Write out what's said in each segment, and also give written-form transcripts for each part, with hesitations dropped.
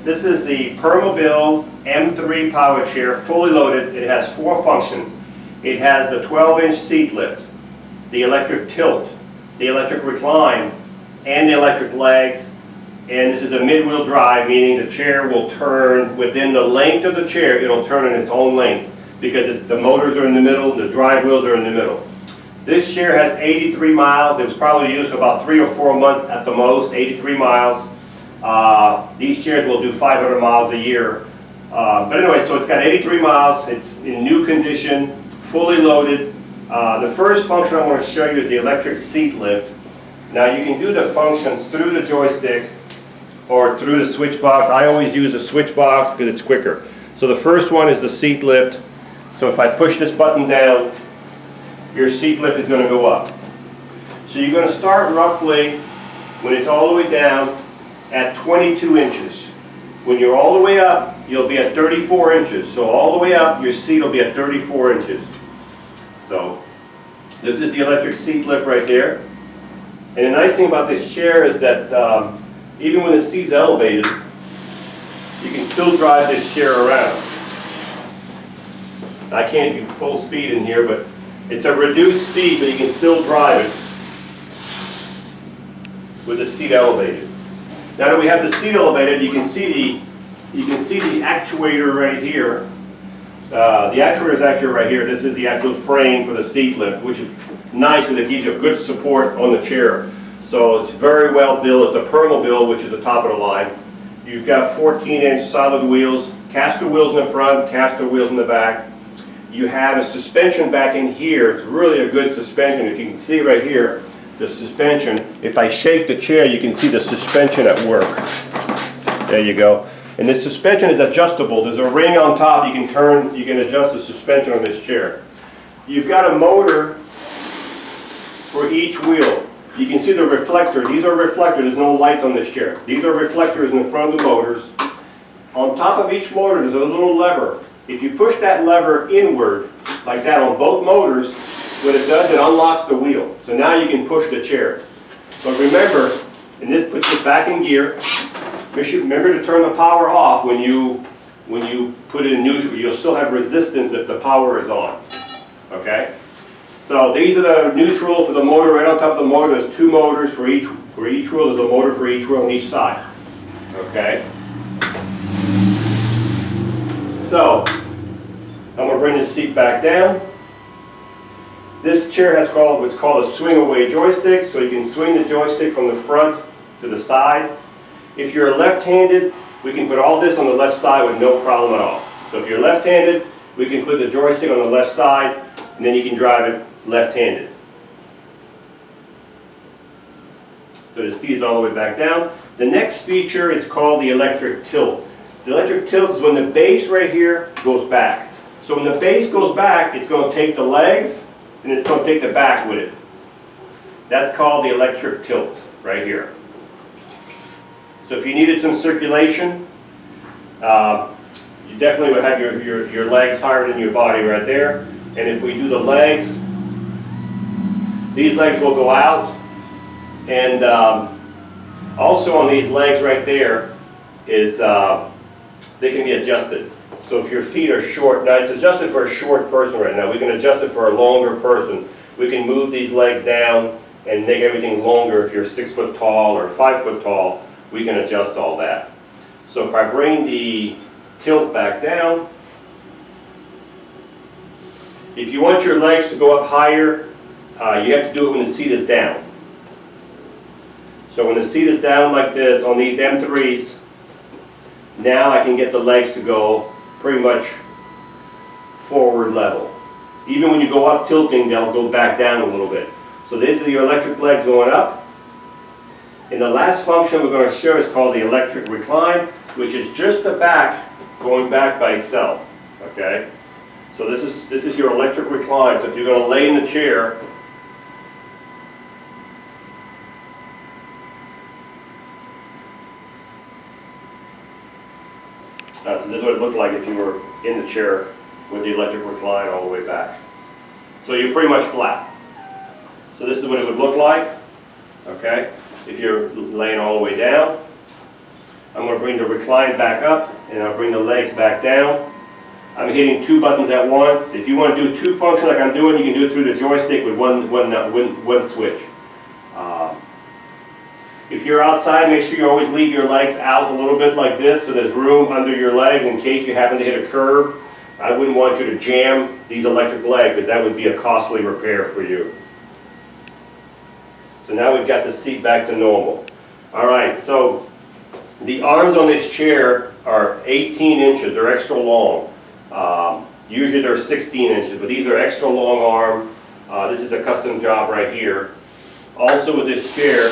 This is the Permobil M3 power chair, fully loaded. It has 4 functions. It has the 12-inch seat lift, the electric tilt, the electric recline, and the electric legs. And this is a mid-wheel drive, meaning the chair will turn within the length of the chair. It'll turn in its own length because the motors are in the middle, the drive wheels are in the middle. This chair has 83 miles. It was probably used for about 3 or 4 months at the most, 83 miles. These chairs will do 500 miles a year. But anyway, so it's got 83 miles. It's in new condition, fully loaded. The first function I want to show you is the electric seat lift. Now you can do the functions through the joystick or through the switch box. I always use a switch box because it's quicker. So the first one is the seat lift. So if I push this button down, your seat lift is going to go up. So you're going to start roughly, when it's all the way down, at 22 inches. When you're all the way up, you'll be at 34 inches. So all the way up, your seat will be at 34 inches. So this is the electric seat lift right there. And the nice thing about this chair is that even when the seat's elevated, you can still drive this chair around. I can't do full speed in here, but it's a reduced speed, but you can still drive it with the seat elevated. Now that we have the seat elevated, you can see the actuator right here. The actuator is actually right here. This is the actual frame for the seat lift, which is nice because it gives you a good support on the chair. So it's very well built. It's a Permobil, which is the top of the line. You've got 14-inch solid wheels, caster wheels in the front, caster wheels in the back. You have a suspension back in here. It's really a good suspension. If you can see right here, the suspension. If I shake the chair, you can see the suspension at work. There you go. And this suspension is adjustable. There's a ring on top. You can adjust the suspension on this chair. You've got a motor for each wheel. You can see the reflector. These are reflectors. There's no lights on this chair. These are reflectors in the front of the motors. On top of each motor, there's a little lever. If you push that lever inward, like that on both motors, what it does, it unlocks the wheel. So now you can push the chair. But remember, and this puts it back in gear. Remember to turn the power off when you put it in neutral. You'll still have resistance if the power is on. Okay? So these are the neutral for the motor. Right on top of the motor, there's 2 motors for each wheel. There's a motor for each wheel on each side. Okay? So I'm going to bring this seat back down. This chair has what's called a swing away joystick, so you can swing the joystick from the front to the side. If you're left-handed, we can put all this on the left side with no problem at all. So if you're left-handed, we can put the joystick on the left side, and then you can drive it left-handed. So the seat is all the way back down. The next feature is called the electric tilt. The electric tilt is when the base right here goes back. So when the base goes back, it's going to take the legs and it's going to take the back with it. That's called the electric tilt right here. So if you needed some circulation, you definitely would have your legs higher than your body right there. And if we do the legs, these legs will go out. And also on these legs right there is they can be adjusted. So if your feet are short, now it's adjusted for a short person right now. We can adjust it for a longer person. We can move these legs down and make everything longer. If you're 6 foot tall or 5 foot tall, we can adjust all that. So if I bring the tilt back down, if you want your legs to go up higher, you have to do it when the seat is down. So when the seat is down like this on these M3s, now I can get the legs to go pretty much forward level. Even when you go up tilting, they'll go back down a little bit. So these are your electric legs going up. And the last function we're going to show is called the electric recline, which is just the back going back by itself. Okay? So this is your electric recline. So if you're going to lay in the chair, so this is what it looked like if you were in the chair with the electric recline all the way back. So you're pretty much flat. So this is what it would look like, okay, if you're laying all the way down. I'm going to bring the recline back up, and I'll bring the legs back down. I'm hitting 2 buttons at once. If you want to do 2 functions like I'm doing, you can do it through the joystick with one switch. If you're outside, make sure you always leave your legs out a little bit like this so there's room under your legs in case you happen to hit a curb. I wouldn't want you to jam these electric legs because that would be a costly repair for you. So now we've got the seat back to normal. Alright, so the arms on this chair are 18 inches, they're extra long. Usually they're 16 inches, but these are extra long arm. This is a custom job right here. Also with this chair,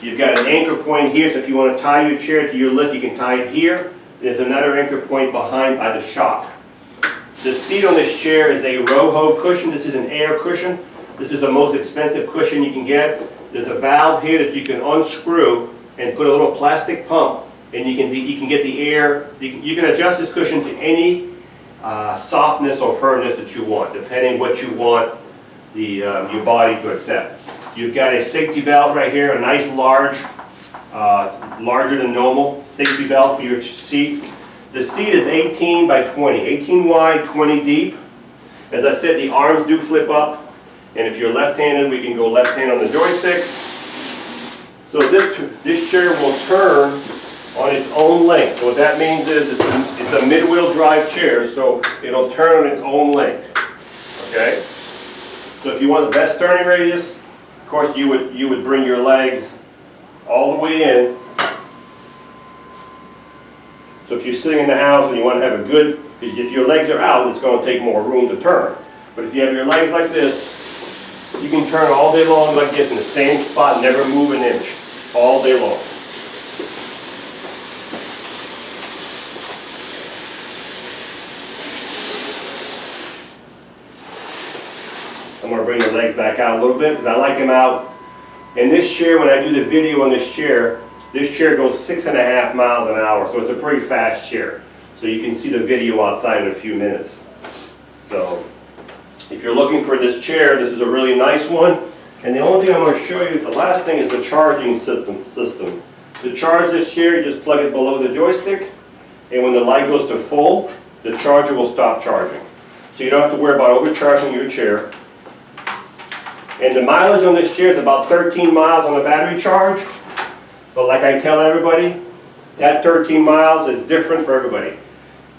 you've got an anchor point here, so if you want to tie your chair to your lift, you can tie it here. There's another anchor point behind by the shock. The seat on this chair is a Roho cushion. This is an air cushion. This is the most expensive cushion you can get. There's a valve here that you can unscrew and put a little plastic pump, and you can get the air. You can adjust this cushion to any softness or firmness that you want, depending what you want your body to accept. You've got a safety belt right here, a nice large, larger than normal safety belt for your seat. The seat is 18 by 20, 18 wide, 20 deep. As I said, the arms do flip up, and if you're left-handed, we can go left-hand on the joystick. So this chair will turn on its own length. So what that means is it's a mid-wheel drive chair, so it'll turn on its own length. Okay? So if you want the best turning radius, of course you would bring your legs all the way in. So if you're sitting in the house and you want to have a good, if your legs are out, it's going to take more room to turn. But if you have your legs like this, you can turn all day long like this in the same spot, never move an inch, all day long. I'm going to bring the legs back out a little bit because I like them out. In this chair, when I do the video on this chair goes 6.5 miles an hour, so it's a pretty fast chair. So you can see the video outside in a few minutes. So if you're looking for this chair, this is a really nice one. And the only thing I'm going to show you, the last thing is the charging system. To charge this chair, you just plug it below the joystick, and when the light goes to full, the charger will stop charging. So you don't have to worry about overcharging your chair. And the mileage on this chair is about 13 miles on the battery charge. But like I tell everybody, that 13 miles is different for everybody.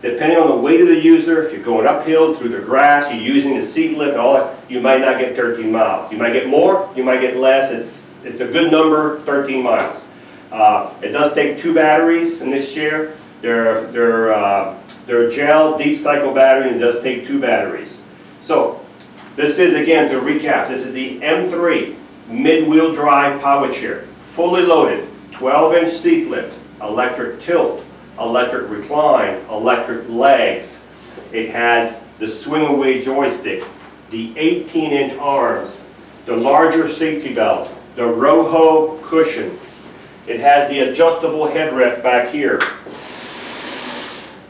Depending on the weight of the user, if you're going uphill through the grass, you're using the seat lift and all that, you might not get 13 miles. You might get more, you might get less. It's a good number, 13 miles. It does take 2 batteries in this chair. They're gel deep cycle battery, and it does take 2 batteries. So this is, again, to recap, this is the M3 mid-wheel drive power chair, fully loaded, 12-inch seat lift, electric tilt, electric recline, electric legs. It has the swing away joystick, the 18-inch arms, the larger safety belt, the Roho cushion. It has the adjustable headrest back here.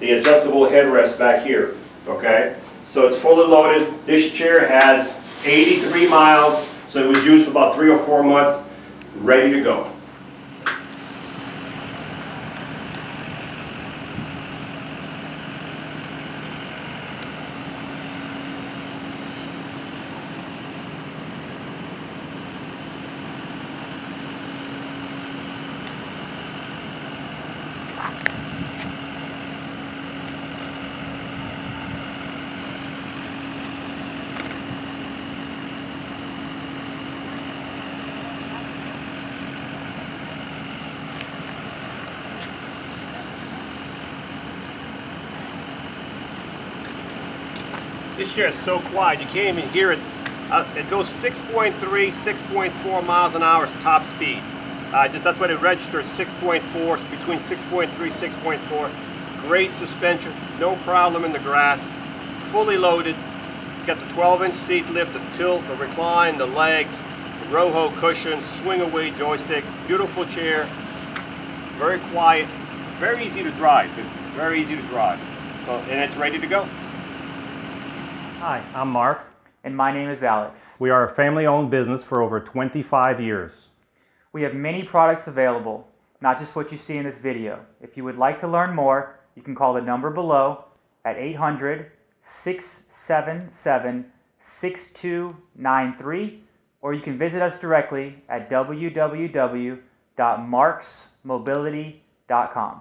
The adjustable headrest back here, okay? So it's fully loaded. This chair has 83 miles, so it was used for about 3 or 4 months, ready to go. This chair is so quiet, you can't even hear it. It goes 6.3, 6.4 miles an hour is top speed. That's what it registers, 6.4, it's between 6.3, 6.4. Great suspension, no problem in the grass, fully loaded. It's got the 12-inch seat lift, the tilt, the recline, the legs, the Roho cushion, swing away joystick, beautiful chair, very quiet, very easy to drive, very easy to drive. So, and it's ready to go. Hi, I'm Mark. And my name is Alex. We are a family-owned business for over 25 years. We have many products available, not just what you see in this video. If you would like to learn more, you can call the number below at 800-677-6293, or you can visit us directly at www.marksmobility.com.